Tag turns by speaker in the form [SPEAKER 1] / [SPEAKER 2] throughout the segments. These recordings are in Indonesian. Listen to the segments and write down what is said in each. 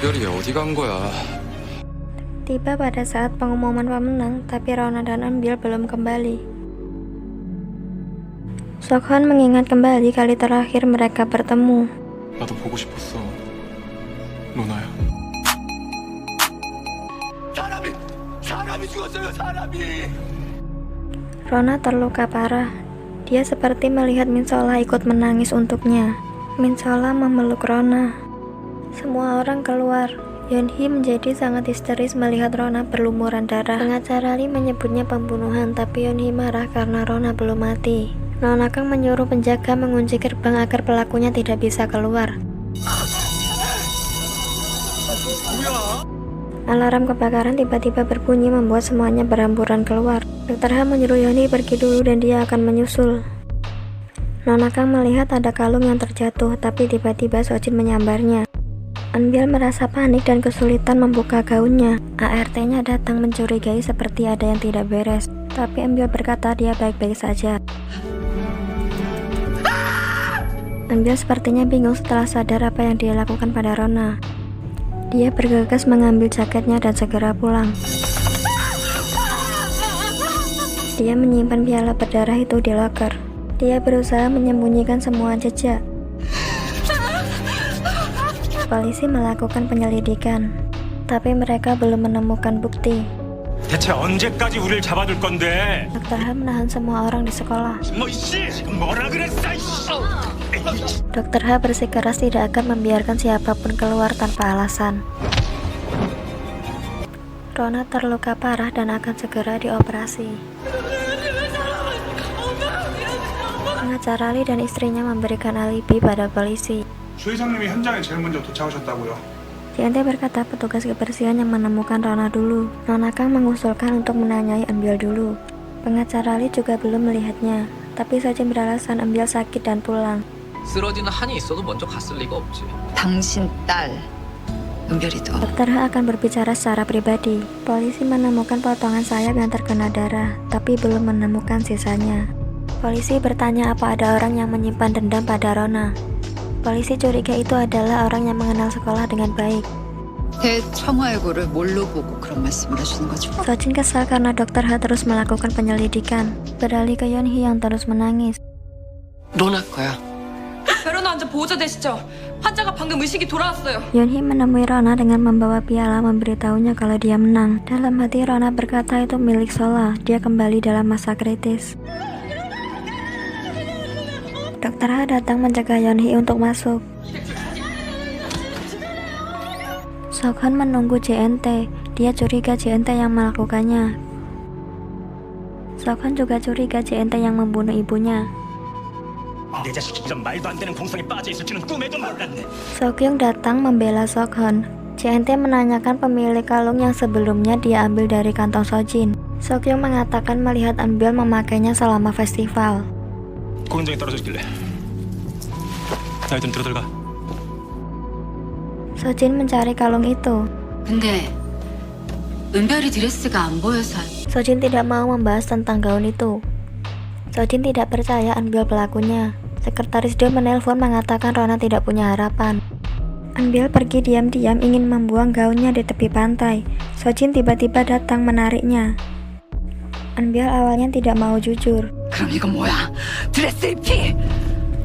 [SPEAKER 1] 은별이 어디 간 거야?
[SPEAKER 2] Tiba pada saat pengumuman pemenang, tapi Rona dan Ambil belum kembali. Sokhon mengingat kembali kali terakhir mereka bertemu.
[SPEAKER 1] 나도 보고 싶었어. 로나야. 사람이 죽었어요, 사람이.
[SPEAKER 2] Rona terluka parah. Dia seperti melihat Minsola ikut menangis untuknya. Minsola memeluk Rona. Semua orang keluar. Yeonhee menjadi sangat histeris melihat Rona berlumuran darah. Pengacara Lee menyebutnya pembunuhan, tapi Yeonhee marah karena Rona belum mati. Nona Kang menyuruh penjaga mengunci gerbang agar pelakunya tidak bisa keluar. Alarm kebakaran tiba-tiba berbunyi membuat semuanya berhamburan keluar. Dr. Ha menyuruh Yeonhee pergi dulu dan dia akan menyusul. Nona Kang melihat ada kalung yang terjatuh, tapi tiba-tiba Sojin menyambarnya. Ambil merasa panik dan kesulitan membuka gaunnya. ART-nya datang mencurigai seperti ada yang tidak beres, tapi Ambil berkata dia baik-baik saja. Ambil sepertinya bingung setelah sadar apa yang dia lakukan pada Rona. Dia bergegas mengambil jaketnya dan segera pulang. Dia menyimpan piala berdarah itu di loker. Dia berusaha menyembunyikan semua jejak. Polisi melakukan penyelidikan, tapi mereka belum menemukan bukti.
[SPEAKER 3] 대체 언제까지 우릴 잡아둘 건데?
[SPEAKER 2] Dr. Ha menahan semua orang di sekolah.
[SPEAKER 3] 지금 뭐라 그랬어?
[SPEAKER 2] Dr. Ha bersikeras tidak akan membiarkan siapapun keluar tanpa alasan. Rona terluka parah dan akan segera dioperasi. Pengacara Lee dan istrinya memberikan alibi pada polisi.
[SPEAKER 4] 주 회장님이 현장에 제일 먼저 도착하셨다고요.
[SPEAKER 2] JNT berkata petugas kebersihan yang menemukan Rona dulu. Nona Kang mengusulkan untuk menanyai Ambil dulu. Pengacara Lee juga belum melihatnya, tapi Sojin beralasan Ambil sakit dan pulang.
[SPEAKER 5] 쓰러지는 한이 있어도 먼저 갔을 리가 없지.
[SPEAKER 6] 당신 딸 은별이도
[SPEAKER 2] Dr. Ha akan berbicara secara pribadi. Polisi menemukan potongan sayap yang terkena darah, tapi belum menemukan sisanya. Polisi bertanya apa ada orang yang menyimpan dendam pada Rona. Polisi curiga itu adalah orang yang mengenal sekolah dengan baik.
[SPEAKER 6] 대청화해고를 뭘로 보고 그런 말씀을 하시는 거죠?
[SPEAKER 2] Sojin kesal karena Dr. Ha terus melakukan penyelidikan. Beralih ke Yeonhee yang terus menangis.
[SPEAKER 5] 로나 거야.
[SPEAKER 7] 베로나 환자 보호자되시죠? 환자가 방금 의식이 돌아왔어요.
[SPEAKER 2] Yeonhee menemui Rona dengan membawa piala memberitahunya kalau dia menang. Dalam hati Rona berkata itu milik Sola. Dia kembali dalam masa kritis. Dr. Ha datang mencegah Yeonhee untuk masuk. Sokhon menunggu JNT. Dia curiga JNT yang melakukannya. Sokhon juga curiga JNT yang membunuh ibunya.
[SPEAKER 3] 내 자식이 이런 말도 안 되는 공성에 빠져 있을지는 꿈에도 몰랐네.
[SPEAKER 2] Sokyung datang membela Sokhon. JNT menanyakan pemilik kalung yang sebelumnya dia ambil dari kantong Sojin. Sokyung mengatakan melihat Ambil memakainya selama festival.
[SPEAKER 3] 공장에 떨어져 있길래. 하여튼 들어들어가.
[SPEAKER 2] Sojin mencari kalung itu.
[SPEAKER 6] 근데 은별이 드레스가 안 보여서
[SPEAKER 2] Sojin tidak mau membahas tentang gaun itu. Sojin tidak percaya Ambil pelakunya. Sekretaris Do menelpon mengatakan Rona tidak punya harapan. Ambil pergi diam-diam ingin membuang gaunnya di tepi pantai. Sojin tiba-tiba datang menariknya. Ambil awalnya tidak mau jujur.
[SPEAKER 6] 그럼 이건 뭐야? 드레스 입히!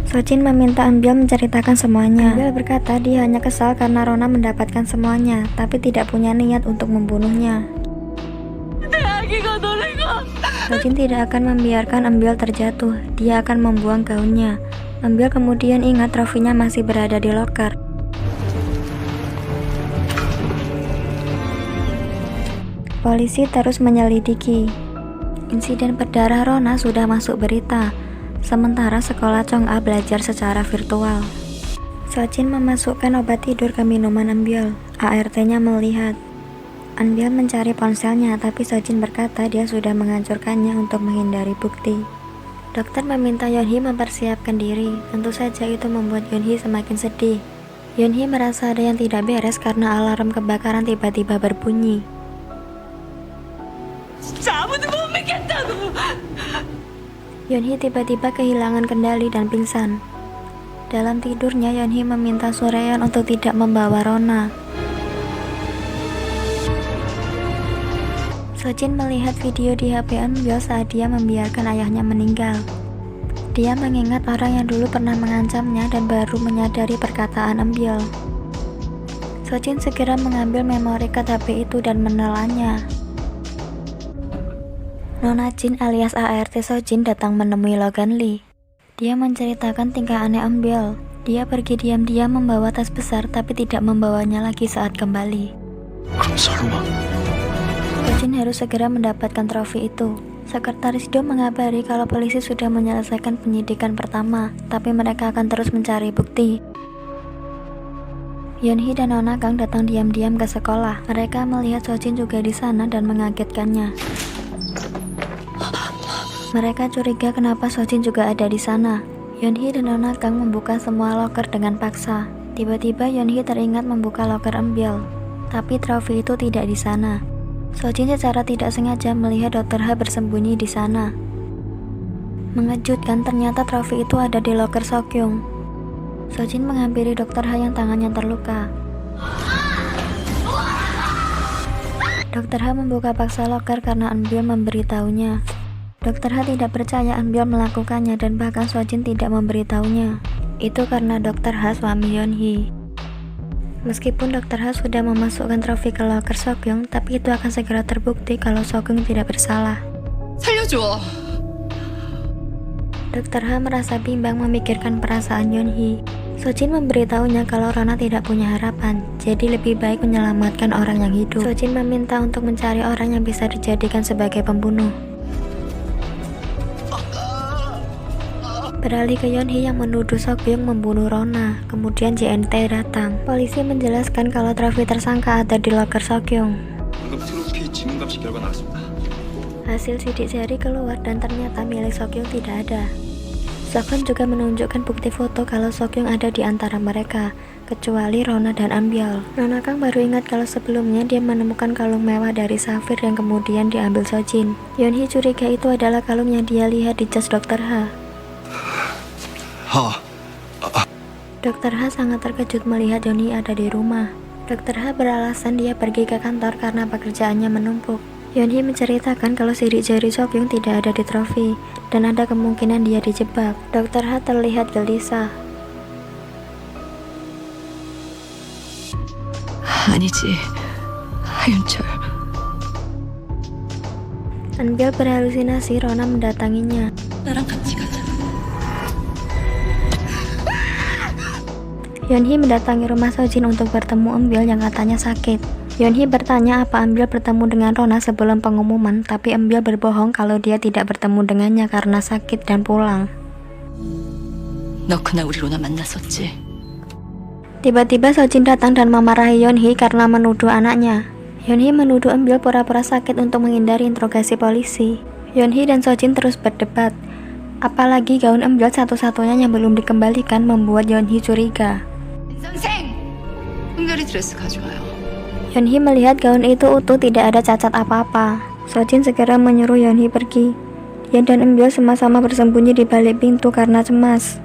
[SPEAKER 2] Sojin meminta Ambil menceritakan semuanya. Ambil berkata dia hanya kesal karena Rona mendapatkan semuanya, tapi tidak punya niat untuk membunuhnya. Sojin tidak akan membiarkan Ambil terjatuh. Dia akan membuang gaunnya. Ambil kemudian ingat trofinya masih berada di loker. Polisi terus menyelidiki. Insiden berdarah Rona sudah masuk berita. Sementara sekolah Chong-a belajar secara virtual. Sojin memasukkan obat tidur ke minuman Ambil. ART-nya melihat. Ambil mencari ponselnya, tapi Sojin berkata dia sudah menghancurkannya untuk menghindari bukti. Dokter meminta Yeonhee mempersiapkan diri. Tentu saja itu membuat Yeonhee semakin sedih. Yeonhee merasa ada yang tidak beres karena alarm kebakaran tiba-tiba berbunyi. Yeonhee tiba-tiba kehilangan kendali dan pingsan. Dalam tidurnya, Yeonhee meminta Sureon untuk tidak membawa Rona. Sojin melihat video di HP Eun-byul saat dia membiarkan ayahnya meninggal. Dia mengingat orang yang dulu pernah mengancamnya dan baru menyadari perkataan Eun-byul. Sojin segera mengambil memory card HP itu dan menelannya. Nona Jin alias ART Sojin datang menemui Logan Lee. Dia menceritakan tingkah aneh Eun-byul. Dia pergi diam-diam membawa tas besar tapi tidak membawanya lagi saat kembali.
[SPEAKER 3] 그럼 설마
[SPEAKER 2] Sojin harus segera mendapatkan trofi itu. Sekretaris Do mengabari kalau polisi sudah menyelesaikan penyidikan pertama, tapi mereka akan terus mencari bukti. Yeonhee dan Nona Kang datang diam-diam ke sekolah. Mereka melihat Sojin juga di sana dan mengagetkannya. Mereka curiga kenapa Sojin juga ada di sana. Yeonhee dan Nona Kang membuka semua loker dengan paksa. Tiba-tiba Yeonhee teringat membuka loker Eun-byul, tapi trofi itu tidak di sana. Sojin secara tidak sengaja melihat Dr. Ha bersembunyi di sana. Mengejutkan, ternyata trofi itu ada di loker Sokyung. Sojin menghampiri Dr. Ha yang tangannya terluka. Dr. Ha membuka paksa loker karena Eun-byul memberitahunya. Dr. Ha tidak percaya Eun-byul melakukannya dan bahkan Sojin tidak memberitahunya. Itu karena Dr. Ha suami Yeonhee. Meskipun Dr. Ha sudah memasukkan trofi ke loker Sokyung, tapi itu akan segera terbukti kalau Sokyung tidak bersalah.
[SPEAKER 6] 살려줘.
[SPEAKER 2] Dr. Ha merasa bimbang memikirkan perasaan Yeonhee. Sojin memberitahunya kalau Rona tidak punya harapan, jadi lebih baik menyelamatkan orang yang hidup. Sojin meminta untuk mencari orang yang bisa dijadikan sebagai pembunuh. Beralih ke Yeonhee yang menuduh Sokyung membunuh Rona. Kemudian JNT datang. Polisi menjelaskan kalau trofi tersangka ada di loker Sokyung.
[SPEAKER 3] 방금 트로피 지문감식 결과 나왔습니다.
[SPEAKER 2] Hasil sidik jari keluar dan ternyata milik Sokyung tidak ada. Sokyung juga menunjukkan bukti foto kalau Sokyung ada di antara mereka, kecuali Rona dan Eun-byul. Nona Kang baru ingat kalau sebelumnya dia menemukan kalung mewah dari Safir yang kemudian diambil Sojin. Yeonhee curiga itu adalah kalung yang dia lihat di jas Dr. Ha. Dr. Ha sangat terkejut melihat Yeonhee ada di rumah. Dr. Ha beralasan dia pergi ke kantor karena pekerjaannya menumpuk. Yeonhee menceritakan kalau sidik jari Sokyung tidak ada di trofi dan ada kemungkinan dia dijebak. Dr. Ha terlihat gelisah.
[SPEAKER 6] 아니지, 하윤철.
[SPEAKER 2] Eun-byul berhalusinasi Rona mendatanginya.
[SPEAKER 6] 나랑 같이 가자.
[SPEAKER 2] Yeonhee mendatangi rumah Sojin untuk bertemu Eun-byul yang katanya sakit. Yeonhee bertanya apa Eun-byul bertemu dengan Rona sebelum pengumuman, tapi Eun-byul berbohong kalau dia tidak bertemu dengannya karena sakit dan pulang.
[SPEAKER 6] 너 그날 우리 로나 만났었지?
[SPEAKER 2] Tiba-tiba Sojin datang dan memarahi Yeonhee karena menuduh anaknya. Yeonhee menuduh Eun-byul pura-pura sakit untuk menghindari interogasi polisi. Yeonhee dan Sojin terus berdebat. Apalagi gaun Eun-byul satu-satunya yang belum dikembalikan membuat Yeonhee curiga.
[SPEAKER 6] 선생! 은별이 드레스 가져와요.
[SPEAKER 2] Yeonhee melihat gaun itu utuh, tidak ada cacat apa-apa. Sojin segera menyuruh Yeonhee pergi. Ye dan Eun-byul sama-sama bersembunyi di balik pintu karena cemas.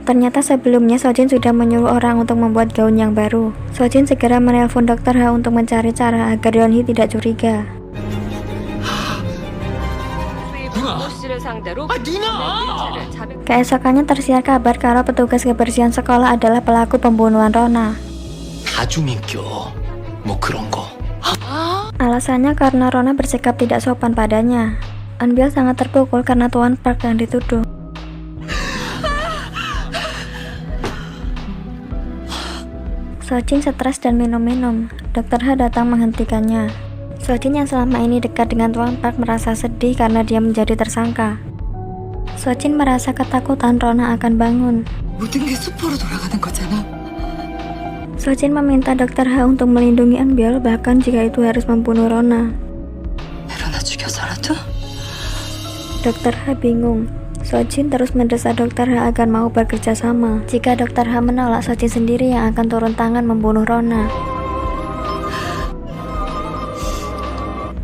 [SPEAKER 2] Ternyata sebelumnya Sojin sudah menyuruh orang untuk membuat gaun yang baru. Sojin segera menelpon Dr. Ha untuk mencari cara agar Yeonhee tidak curiga. Keesokannya tersiar kabar kalau petugas kebersihan sekolah adalah pelaku pembunuhan Rona.
[SPEAKER 3] 가주민교 뭐 그런 거.
[SPEAKER 2] Alasannya karena Rona bersikap tidak sopan padanya. Eun-byul sangat terpukul karena Tuan Park yang dituduh. Sojin stres dan minum-minum. Dr. Ha datang menghentikannya. Sojin yang selama ini dekat dengan Tuan Park merasa sedih karena dia menjadi tersangka. Sojin merasa ketakutan Rona akan bangun.
[SPEAKER 6] 모든 게 수포로 돌아가는 거잖아.
[SPEAKER 2] Sojin meminta Dr. Ha untuk melindungi Eun-byul bahkan jika itu harus membunuh Rona.
[SPEAKER 6] 로나 죽여서라도?
[SPEAKER 2] Dr. Ha bingung. Sojin terus mendesak Dr. Ha agar mau bekerja sama. Jika Dr. Ha menolak, Sojin sendiri yang akan turun tangan membunuh Rona.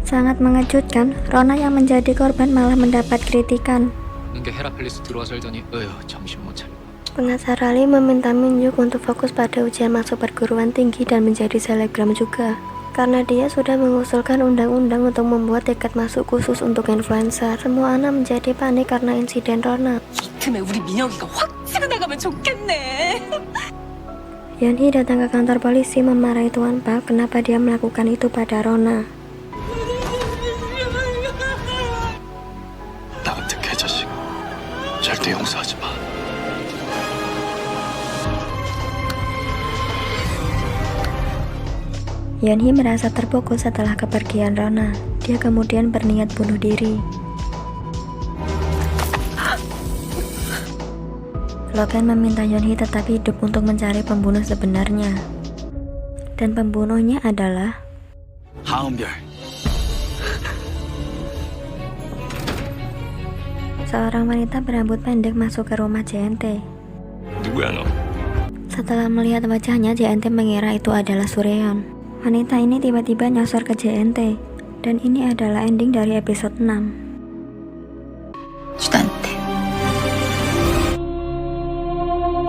[SPEAKER 2] Sangat mengejutkan, Rona yang menjadi korban malah mendapat kritikan.
[SPEAKER 5] 이게 헤라펠리스 들어와서 일더니 정신 못 차리고.
[SPEAKER 2] Pengacara Lee meminta Min Yuk untuk fokus pada ujian masuk perguruan tinggi dan menjadi selebgram juga. Karena dia sudah mengusulkan undang-undang untuk membuat tiket masuk khusus untuk influencer. Semua anak menjadi panik karena insiden Rona.
[SPEAKER 7] 틈에 우리 민혁이가 확 치고 나가면 좋겠네.
[SPEAKER 2] Yeonhee datang ke kantor polisi memarahi Tuan Park kenapa dia melakukan itu pada Rona.
[SPEAKER 1] 나 같은 개자식 절대 용서하지 마.
[SPEAKER 2] Yeonhee merasa terpukul setelah kepergian Rona. Dia kemudian berniat bunuh diri. Logan meminta Yeonhee tetap hidup untuk mencari pembunuh sebenarnya. Dan pembunuhnya adalah
[SPEAKER 1] 하은별.
[SPEAKER 2] seorang wanita berambut pendek masuk ke rumah JNT.
[SPEAKER 1] 누구야 너?
[SPEAKER 2] Setelah melihat wajahnya, JNT mengira itu adalah Sureon. Wanita ini tiba-tiba nyosor ke JNT. Dan ini adalah ending dari episode 6.